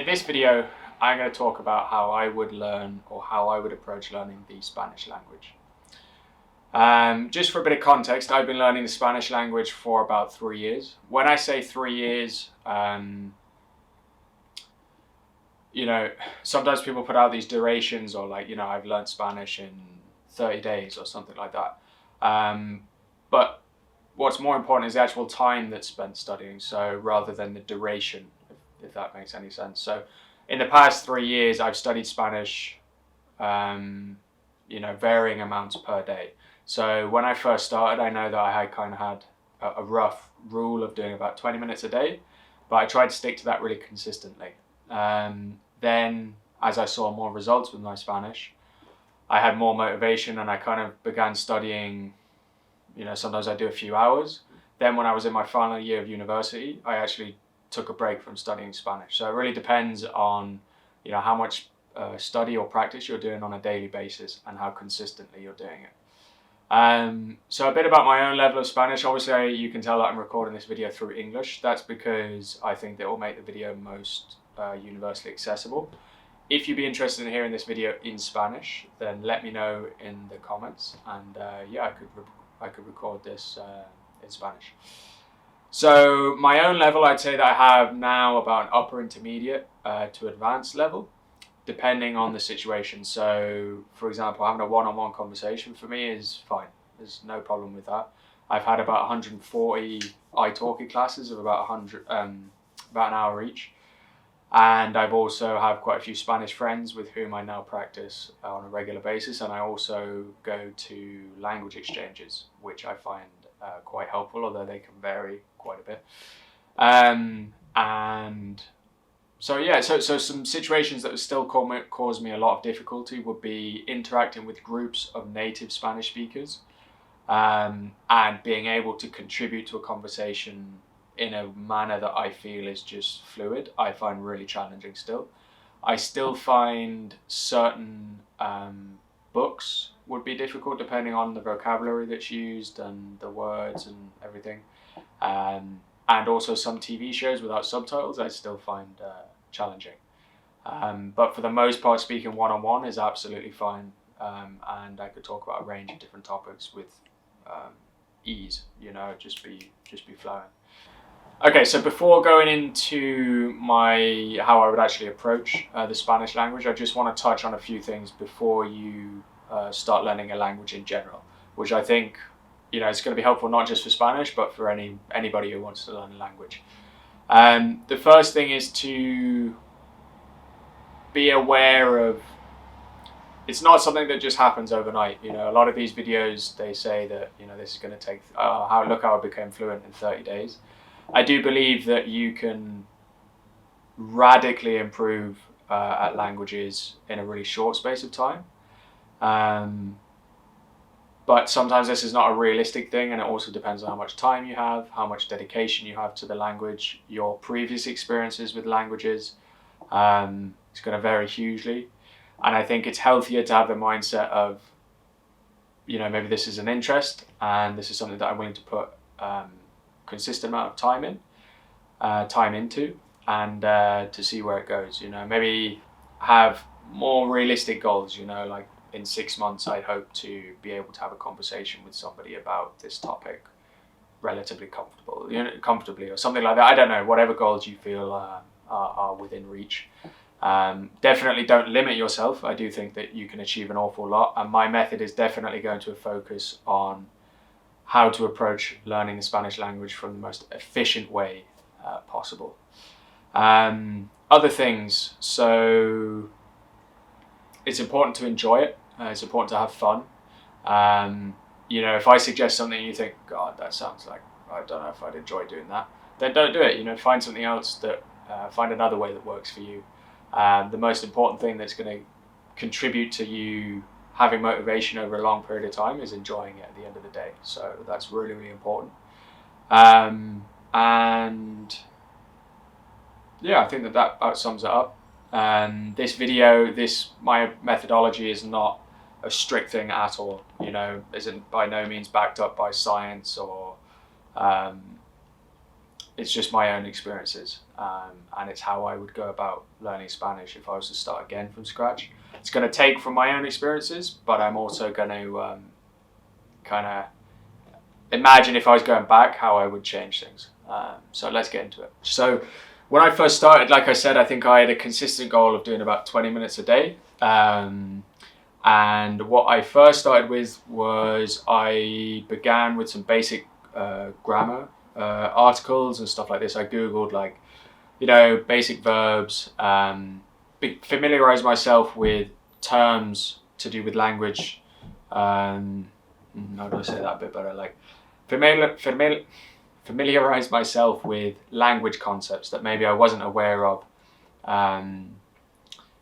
this video, I'm going to talk about how I would learn or how I would approach learning the Spanish language. Just for a bit of context, I've been learning the Spanish language for about 3 years. When I say 3 years, sometimes people put out these durations or I've learned Spanish in 30 days or something like that. But what's more important is the actual time that's spent studying, so rather than the duration, if that makes any sense. So in the past 3 years, I've studied Spanish, varying amounts per day. So when I first started, I know that I had a rough rule of doing about 20 minutes a day, but I tried to stick to that really consistently. Then as I saw more results with my Spanish, I had more motivation and I kind of began studying, sometimes I do a few hours. Then when I was in my final year of university, I actually took a break from studying Spanish. So it really depends on, how much study or practice you're doing on a daily basis and how consistently you're doing it. So a bit about my own level of Spanish. Obviously, you can tell that I'm recording this video through English. That's because I think that will make the video most universally accessible. If you'd be interested in hearing this video in Spanish, then let me know in the comments, and I could record this in Spanish. So my own level, I'd say that I have now about an upper intermediate to advanced level, depending on the situation. So for example, having a one-on-one conversation for me is fine. There's no problem with that. I've had about 140 italki classes of about an hour each. And I've also have quite a few Spanish friends with whom I now practice on a regular basis. And I also go to language exchanges, which I find quite helpful, although they can vary quite a bit. So some situations that would still cause me a lot of difficulty would be interacting with groups of native Spanish speakers, and being able to contribute to a conversation in a manner that I feel is just fluid. I find really challenging still. I still find certain books would be difficult depending on the vocabulary that's used and the words and everything. And also some TV shows without subtitles I still find challenging. But for the most part, speaking one-on-one is absolutely fine. And I could talk about a range of different topics with ease, just be flowing. Okay, so before going into how I would actually approach the Spanish language, I just want to touch on a few things before you start learning a language in general, which I think, it's going to be helpful not just for Spanish, but for anybody who wants to learn a language. The first thing is to be aware of, it's not something that just happens overnight. A lot of these videos, they say that, this is going to take, look how I became fluent in 30 days. I do believe that you can radically improve at languages in a really short space of time. But sometimes this is not a realistic thing, and it also depends on how much time you have, how much dedication you have to the language, your previous experiences with languages. It's going to vary hugely. And I think it's healthier to have the mindset of, maybe this is an interest and this is something that I'm willing to put consistent amount of time into, and to see where it goes. Maybe have more realistic goals. Like in 6 months, I hope to be able to have a conversation with somebody about this topic relatively comfortably, or something like that. I don't know. Whatever goals you feel are within reach. Definitely don't limit yourself. I do think that you can achieve an awful lot, and my method is definitely going to focus on how to approach learning the Spanish language from the most efficient way possible. Other things, so it's important to enjoy it. It's important to have fun. If I suggest something and you think, God, that sounds like, I don't know if I'd enjoy doing that, then don't do it. Find something else find another way that works for you. The most important thing that's going to contribute to you having motivation over a long period of time is enjoying it at the end of the day. So that's really, really important. And yeah, I think that about sums it up. This video, my methodology is not a strict thing at all. Isn't by no means backed up by science or it's just my own experiences, and it's how I would go about learning Spanish if I was to start again from scratch. It's going to take from my own experiences, but I'm also going to kind of imagine if I was going back how I would change things. So let's get into it. So when I first started, like I said, I think I had a consistent goal of doing about 20 minutes a day. And what I first started with was I began with some basic grammar articles and stuff like this. I Googled like, basic verbs, familiarize myself with terms to do with language. How do I say that a bit better? Like familiarize myself with language concepts that maybe I wasn't aware of.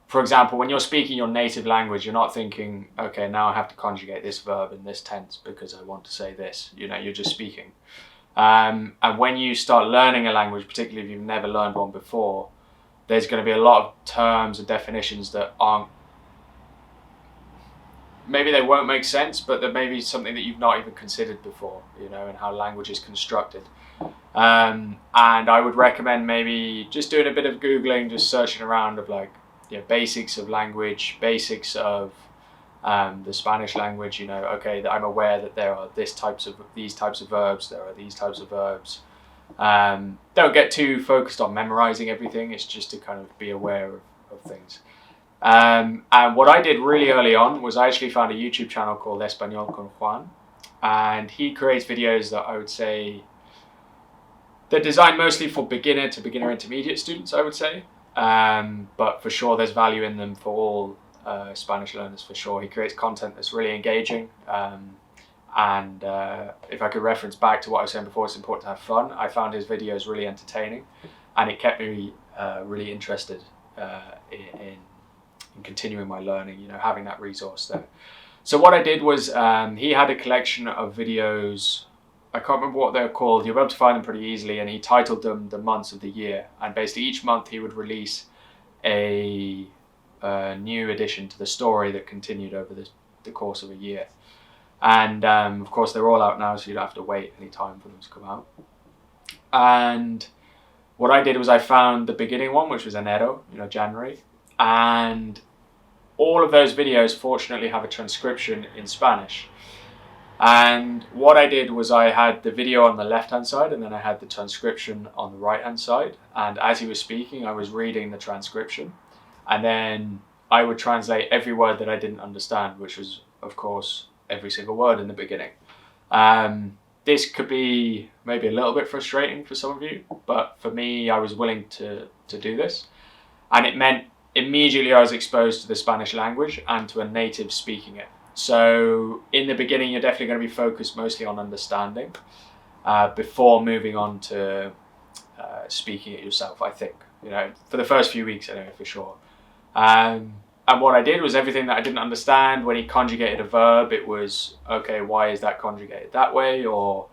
For example, when you're speaking your native language, you're not thinking, okay, now I have to conjugate this verb in this tense because I want to say this. You're just speaking. And when you start learning a language, particularly if you've never learned one before, there's going to be a lot of terms and definitions that aren't, maybe they won't make sense, but there may be something that you've not even considered before, and how language is constructed. And I would recommend maybe just doing a bit of Googling, just searching around of like, basics of language, basics of the Spanish language. Okay, I'm aware that there are these types of verbs, there are these types of verbs. Don't get too focused on memorizing everything. It's just to kind of be aware of things. And what I did really early on was I actually found a YouTube channel called Español con Juan, and he creates videos that I would say they're designed mostly for beginner to beginner intermediate students, I would say. But for sure there's value in them for all Spanish learners, for sure. He creates content that's really engaging, and if I could reference back to what I was saying before, it's important to have fun. I found his videos really entertaining, and it kept me really interested in continuing my learning, having that resource there. So what I did was he had a collection of videos. I can't remember what they're called. You'll be able to find them pretty easily, and he titled them the months of the year. And basically each month he would release a new addition to the story that continued over the course of a year. And of course they're all out now, so you don't have to wait any time for them to come out. And what I did was I found the beginning one, which was enero, January. And all of those videos fortunately have a transcription in Spanish. And what I did was I had the video on the left hand side, and then I had the transcription on the right hand side. And as he was speaking, I was reading the transcription, and then I would translate every word that I didn't understand, which was of course every single word in the beginning. This could be maybe a little bit frustrating for some of you, but for me, I was willing to do this. And it meant immediately I was exposed to the Spanish language and to a native speaking it. So in the beginning, you're definitely going to be focused mostly on understanding before moving on to speaking it yourself, I think, for the first few weeks anyway, for sure. And what I did was everything that I didn't understand, when he conjugated a verb, it was, okay, why is that conjugated that way? Or,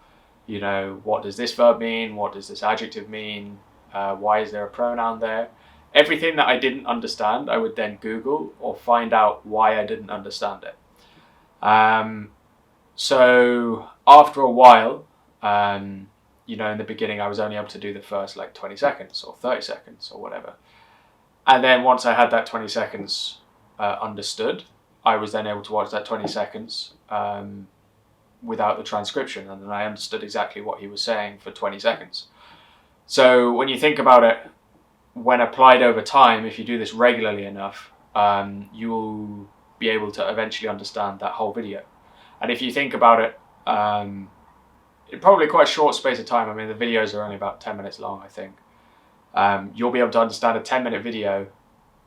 what does this verb mean? What does this adjective mean? Why is there a pronoun there? Everything that I didn't understand, I would then Google or find out why I didn't understand it. So after a while, in the beginning, I was only able to do the first 20 seconds or 30 seconds or whatever. And then once I had that 20 seconds understood, I was then able to watch that 20 seconds without the transcription. And then I understood exactly what he was saying for 20 seconds. So when you think about it, when applied over time, if you do this regularly enough, you will be able to eventually understand that whole video. And if you think about it, in probably quite a short space of time, I mean, the videos are only about 10 minutes long, I think. You'll be able to understand a 10-minute video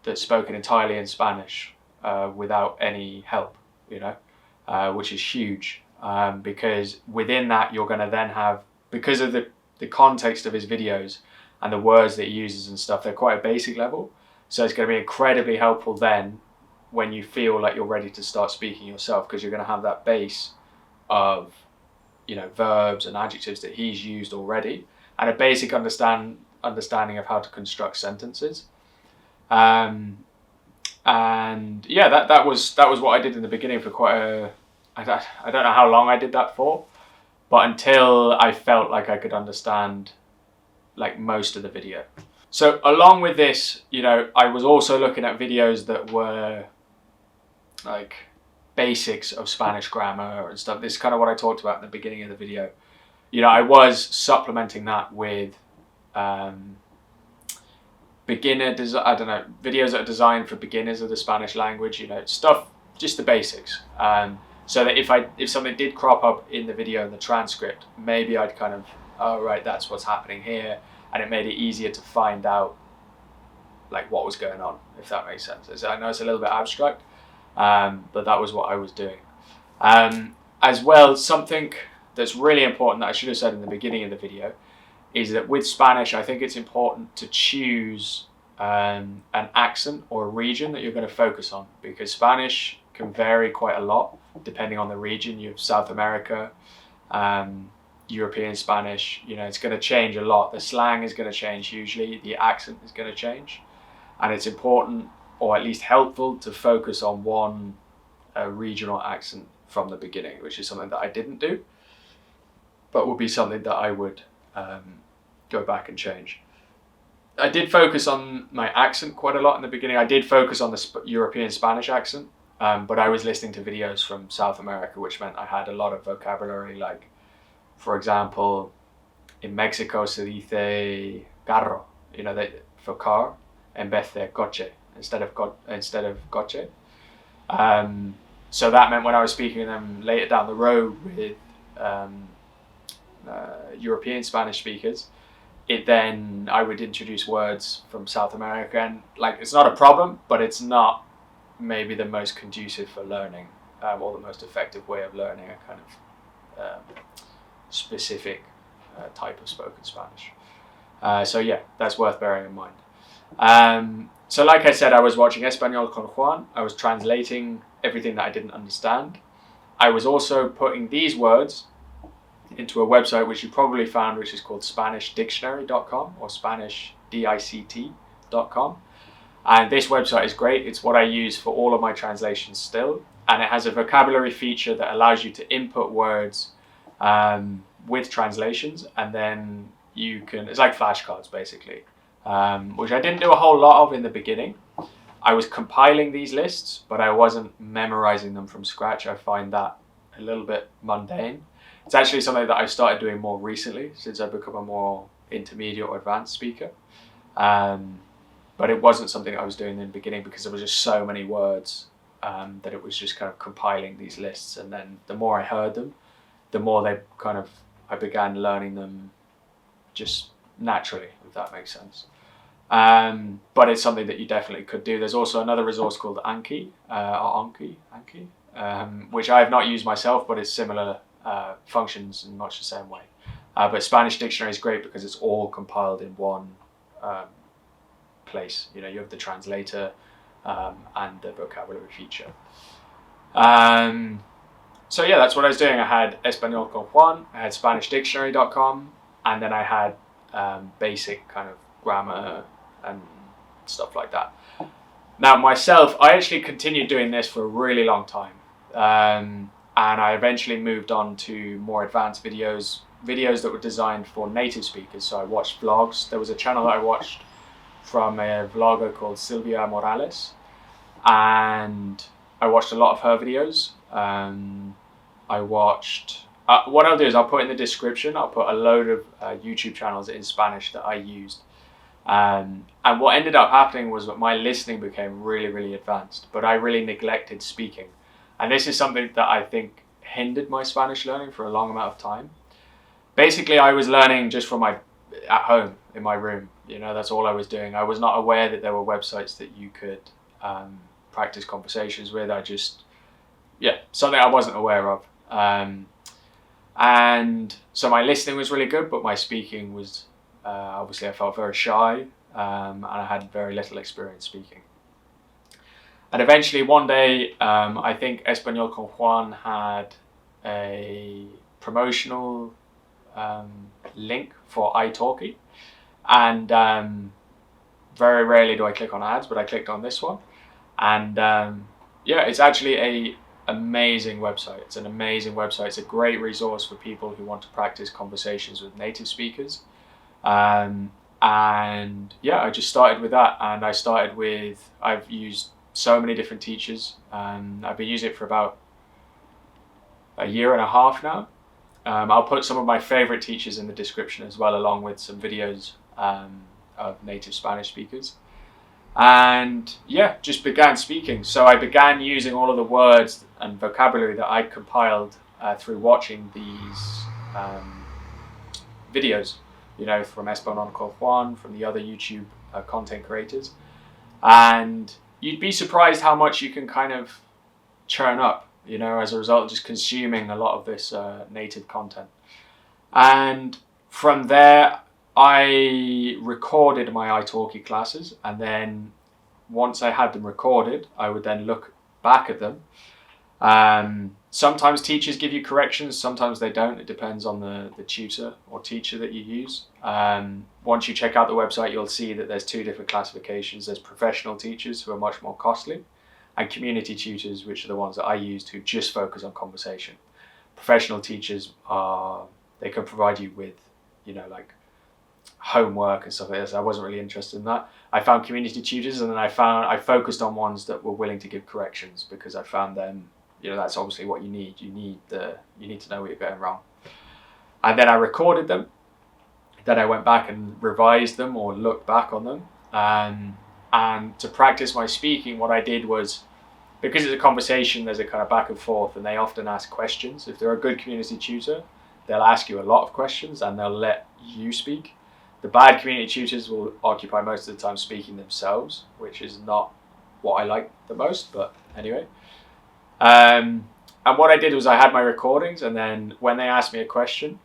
that's spoken entirely in Spanish without any help, which is huge. Because within that, you're going to then have, because of the context of his videos and the words that he uses and stuff, they're quite a basic level. So it's going to be incredibly helpful then when you feel like you're ready to start speaking yourself, because you're going to have that base of, verbs and adjectives that he's used already, and a basic understanding of how to construct sentences. And yeah, that was what I did in the beginning for quite I don't know how long I did that for, but until I felt like I could understand like most of the video. So along with this, you know, I was also looking at videos that were like basics of Spanish grammar and stuff. This is kind of what I talked about in the beginning of the video. You know, I was supplementing that with videos that are designed for beginners of the Spanish language, you know, stuff, just the basics. So that if something did crop up in the video in the transcript, maybe I'd kind of, oh right, that's what's happening here, and it made it easier to find out like what was going on, if that makes sense. I know it's a little bit abstract, but that was what I was doing. As well, something that's really important that I should have said in the beginning of the video is that with Spanish, I think it's important to choose an accent or a region that you're going to focus on, because Spanish can vary quite a lot depending on the region. You have South America, European Spanish, you know, it's going to change a lot. The slang is going to change hugely, the accent is going to change, and it's important, or at least helpful, to focus on one regional accent from the beginning, which is something that I didn't do, but would be something that I would go back and change. I did focus on my accent quite a lot in the beginning. I did focus on the European Spanish accent, but I was listening to videos from South America, which meant I had a lot of vocabulary. Like, for example, in Mexico se dice carro, you know, for car, en vez de coche, instead of coche. So that meant when I was speaking to them later down the road with European Spanish speakers, then I would introduce words from South America, and like, it's not a problem, but it's not maybe the most conducive for learning, or the most effective way of learning a kind of specific type of spoken Spanish. So yeah, that's worth bearing in mind. So like I said, I was watching Español con Juan. I was translating everything that I didn't understand. I was also putting these words into a website which you probably found, which is called SpanishDictionary.com or SpanishDict.com. And this website is great. It's what I use for all of my translations still. And it has a vocabulary feature that allows you to input words with translations, and then you can, it's like flashcards basically, which I didn't do a whole lot of in the beginning. I was compiling these lists, but I wasn't memorizing them from scratch. I find that a little bit mundane. It's actually something that I've started doing more recently, since I've become a more intermediate or advanced speaker. But it wasn't something I was doing in the beginning, because there was just so many words that it was just kind of compiling these lists. And then the more I heard them, the more I began learning them just naturally, if that makes sense. But it's something that you definitely could do. There's also another resource called Anki, which I have not used myself, but it's similar functions in much the same way. But Spanish Dictionary is great because it's all compiled in one place. You know, you have the translator and the vocabulary feature. So yeah, that's what I was doing. I had Español con Juan, I had SpanishDictionary.com, and then I had basic kind of grammar and stuff like that. Now myself, I actually continued doing this for a really long time. And I eventually moved on to more advanced videos that were designed for native speakers. So I watched vlogs. There was a channel that I watched from a vlogger called Silvia Morales, and I watched a lot of her videos. I watched, what I'll do is I'll put in the description, I'll put a load of YouTube channels in Spanish that I used. And what ended up happening was that my listening became really, really advanced, but I really neglected speaking. And this is something that I think hindered my Spanish learning for a long amount of time. Basically, I was learning just from at home, in my room. You know, that's all I was doing. I was not aware that there were websites that you could practice conversations with. Something I wasn't aware of. And so my listening was really good, but my speaking was, obviously I felt very shy, and I had very little experience speaking. And eventually one day, I think Español con Juan had a promotional link for italki, and very rarely do I click on ads, but I clicked on this one, and it's actually an amazing website. It's an amazing website. It's a great resource for people who want to practice conversations with native speakers. And yeah, I just started with that, and I've used so many different teachers. I've been using it for about a year and a half now. I'll put some of my favorite teachers in the description as well, along with some videos of native Spanish speakers. And yeah, just began speaking. So I began using all of the words and vocabulary that I compiled through watching these videos, from Español con Juan, from the other YouTube content creators. And you'd be surprised how much you can kind of churn up, as a result of just consuming a lot of this native content. And from there, I recorded my italki classes, and then once I had them recorded, I would then look back at them. Sometimes teachers give you corrections, sometimes they don't. It depends on the tutor or teacher that you use. Once you check out the website, you'll see that there's two different classifications. There's professional teachers, who are much more costly, and community tutors, which are the ones that I used, who just focus on conversation. Professional teachers they can provide you with, like homework and stuff like this. I wasn't really interested in that. I found community tutors, and then I focused on ones that were willing to give corrections, because I found them, that's obviously what you need. You need to know what you're going wrong. And then I recorded them. Then I went back and revised them or looked back on them. And to practice my speaking, what I did was, because it's a conversation, there's a kind of back and forth, and they often ask questions. If they're a good community tutor, they'll ask you a lot of questions and they'll let you speak. The bad community tutors will occupy most of the time speaking themselves, which is not what I like the most, but anyway. And what I did was I had my recordings, and then when they asked me a question,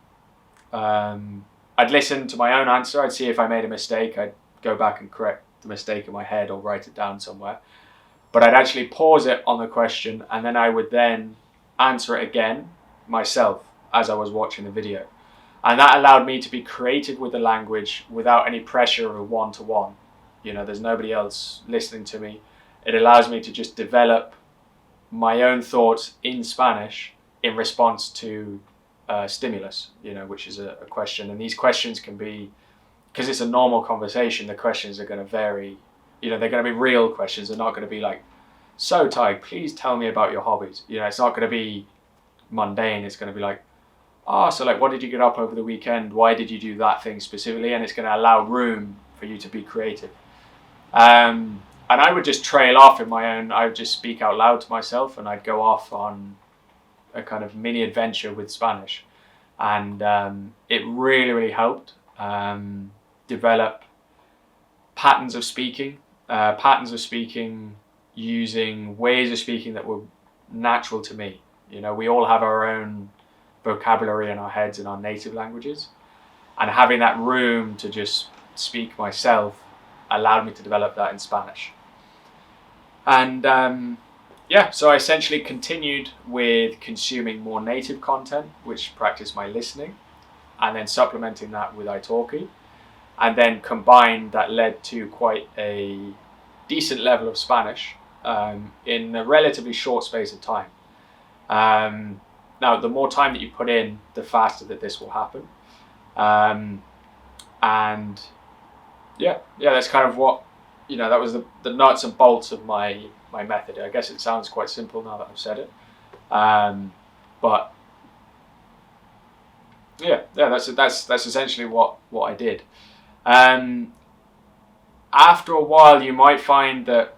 I'd listen to my own answer. I'd see if I made a mistake. I'd go back and correct the mistake in my head or write it down somewhere. But I'd actually pause it on the question, and then I would then answer it again myself as I was watching the video. And that allowed me to be creative with the language without any pressure of a one-to-one. There's nobody else listening to me. It allows me to just develop my own thoughts in Spanish in response to stimulus, which is a question. And these questions can be, because it's a normal conversation, the questions are going to vary. They're going to be real questions. They're not going to be like, so Tai, please tell me about your hobbies. It's not going to be mundane. It's going to be like, so like, what did you get up over the weekend? Why did you do that thing specifically? And it's going to allow room for you to be creative. And I would just trail off in my own, I would just speak out loud to myself, and I'd go off on a kind of mini adventure with Spanish. And it really, really helped develop patterns of speaking using ways of speaking that were natural to me. We all have our own vocabulary in our heads in our native languages, and having that room to just speak myself allowed me to develop that in Spanish. And so I essentially continued with consuming more native content, which practiced my listening, and then supplementing that with italki, and then combined that led to quite a decent level of Spanish in a relatively short space of time. Now, the more time that you put in, the faster that this will happen. And yeah, that's kind of what, that was the nuts and bolts of my method. I guess it sounds quite simple now that I've said it. But yeah, that's essentially what I did. After a while, you might find that,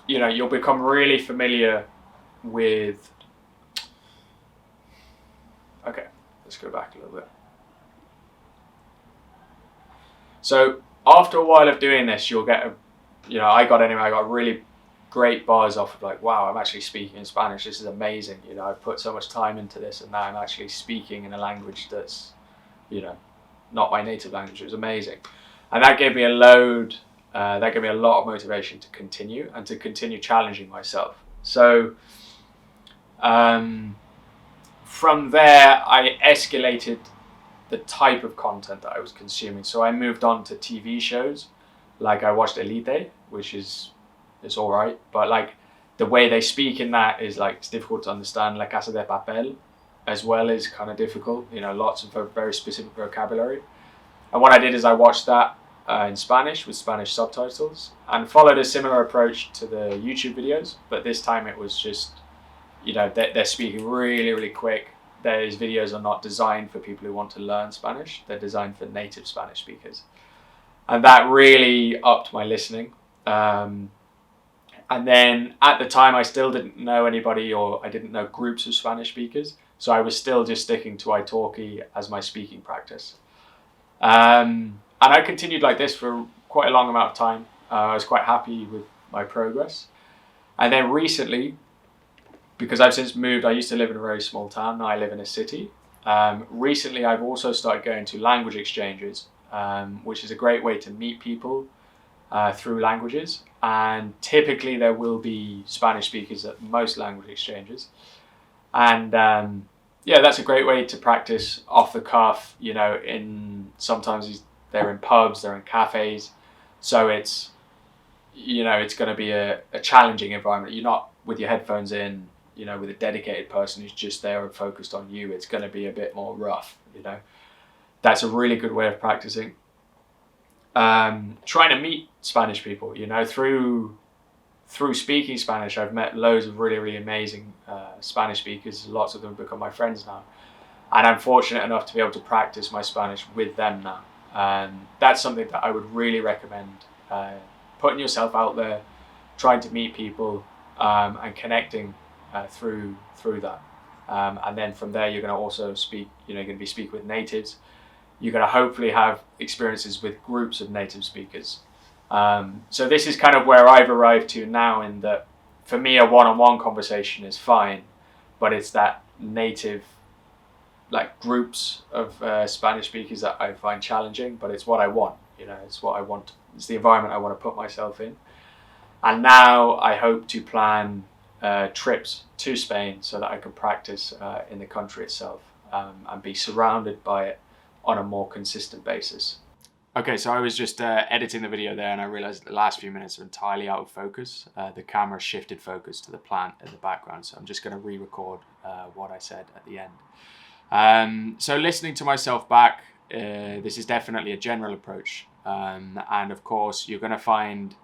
you'll become really familiar with. Okay, let's go back a little bit. So after a while of doing this, you'll get I got really great buzz off of like, wow, I'm actually speaking in Spanish. This is amazing. I've put so much time into this, and now I'm actually speaking in a language that's, not my native language. It was amazing. And that gave me a lot of motivation to continue challenging myself. So from there, I escalated the type of content that I was consuming. So I moved on to TV shows, like I watched Elite, which it's all right, but like the way they speak in that is like, it's difficult to understand. La Casa de Papel as well is kind of difficult, lots of very specific vocabulary. And what I did is I watched that in Spanish with Spanish subtitles and followed a similar approach to the YouTube videos, but this time it was just, they're speaking really, really quick. Those videos are not designed for people who want to learn Spanish. They're designed for native Spanish speakers. And that really upped my listening. And then at the time, I still didn't know anybody, or I didn't know groups of Spanish speakers. So I was still just sticking to italki as my speaking practice. And I continued like this for quite a long amount of time. I was quite happy with my progress. And then recently, because I've since moved, I used to live in a very small town, now I live in a city. Recently, I've also started going to language exchanges, which is a great way to meet people through languages. And typically there will be Spanish speakers at most language exchanges. And that's a great way to practice off the cuff, sometimes they're in pubs, they're in cafes. So it's going to be a challenging environment. You're not with your headphones in, with a dedicated person who's just there and focused on you. It's going to be a bit more rough, That's a really good way of practicing. Trying to meet Spanish people, through speaking Spanish, I've met loads of really, really amazing Spanish speakers. Lots of them have become my friends now. And I'm fortunate enough to be able to practice my Spanish with them now. That's something that I would really recommend. Putting yourself out there, trying to meet people, and connecting through that. And then from there, you're going to also speak, you're going to be speaking with natives. You're going to hopefully have experiences with groups of native speakers. So this is kind of where I've arrived to now, in that for me a one-on-one conversation is fine, but it's that native, like groups of Spanish speakers that I find challenging, but it's what I want, it's what I want. It's the environment I want to put myself in. And now I hope to plan trips to Spain so that I can practice in the country itself, and be surrounded by it on a more consistent basis. Okay, so I was just editing the video there, and I realized the last few minutes are entirely out of focus. The camera shifted focus to the plant in the background, so I'm just going to re-record what I said at the end. So listening to myself back, this is definitely a general approach. And of course, you're going to find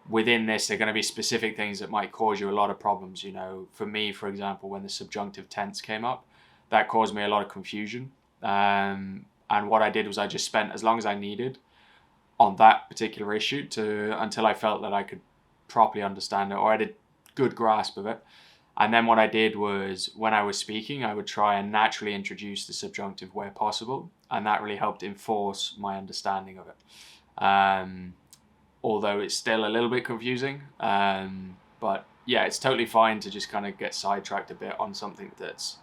within this, there are going to be specific things that might cause you a lot of problems. For me, for example, when the subjunctive tense came up, that caused me a lot of confusion. And what I did was I just spent as long as I needed on that particular issue until I felt that I could properly understand it, or I had a good grasp of it. And then what I did was, when I was speaking, I would try and naturally introduce the subjunctive where possible, and that really helped enforce my understanding of it. Although it's still a little bit confusing, but yeah, it's totally fine to just kind of get sidetracked a bit on something that's,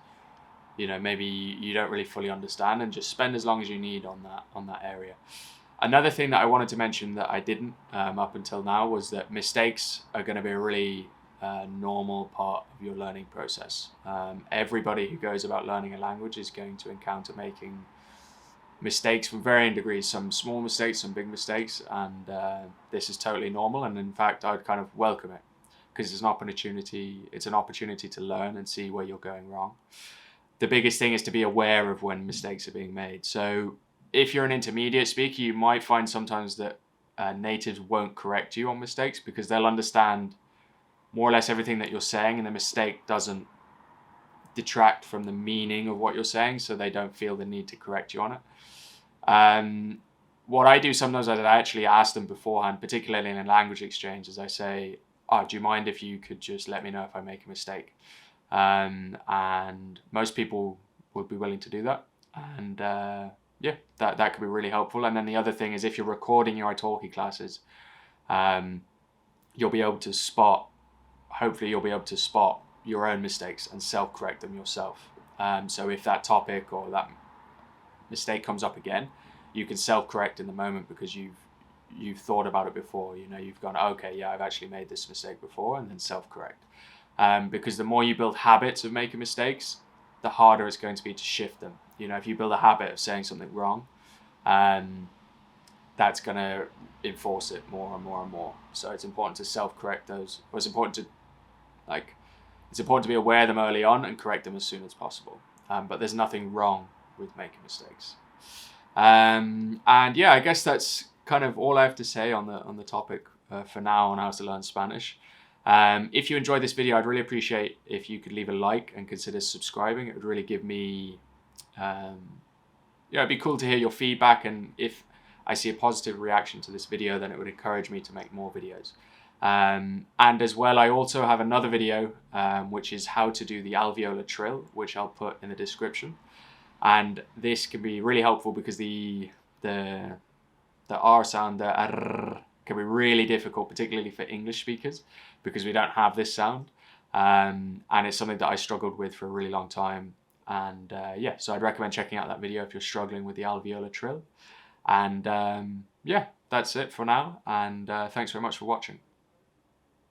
maybe you don't really fully understand, and just spend as long as you need on that area. Another thing that I wanted to mention that I didn't up until now was that mistakes are going to be a really normal part of your learning process. Everybody who goes about learning a language is going to encounter making mistakes from varying degrees, some small mistakes, some big mistakes, and this is totally normal. And in fact, I would kind of welcome it, because it's an opportunity to learn and see where you're going wrong. The biggest thing is to be aware of when mistakes are being made. So if you're an intermediate speaker, you might find sometimes that natives won't correct you on mistakes, because they'll understand more or less everything that you're saying, and the mistake doesn't detract from the meaning of what you're saying, so they don't feel the need to correct you on it. What I do sometimes is I actually ask them beforehand, particularly in a language exchange, is I say, do you mind if you could just let me know if I make a mistake? And most people would be willing to do that, and that could be really helpful. And then the other thing is, if you're recording your italki classes, you'll be able to spot your own mistakes and self-correct them yourself. So if that topic or that mistake comes up again, you can self-correct in the moment, because you've thought about it before. You've gone, okay, yeah, I've actually made this mistake before, and then self-correct. Because the more you build habits of making mistakes, the harder it's going to be to shift them. If you build a habit of saying something wrong, that's going to enforce it more and more and more. So it's important to self-correct those. It's important to be aware of them early on and correct them as soon as possible. But there's nothing wrong with making mistakes. And yeah, I guess that's kind of all I have to say on the topic for now on how to learn Spanish. If you enjoyed this video, I'd really appreciate if you could leave a like and consider subscribing. It would really give me, it'd be cool to hear your feedback, and if I see a positive reaction to this video, then it would encourage me to make more videos. And as well, I also have another video, which is how to do the alveolar trill, which I'll put in the description. And this can be really helpful because the R sound, the R, can be really difficult, particularly for English speakers, because we don't have this sound. And it's something that I struggled with for a really long time. And yeah, so I'd recommend checking out that video if you're struggling with the alveolar trill. And yeah, that's it for now. And thanks very much for watching.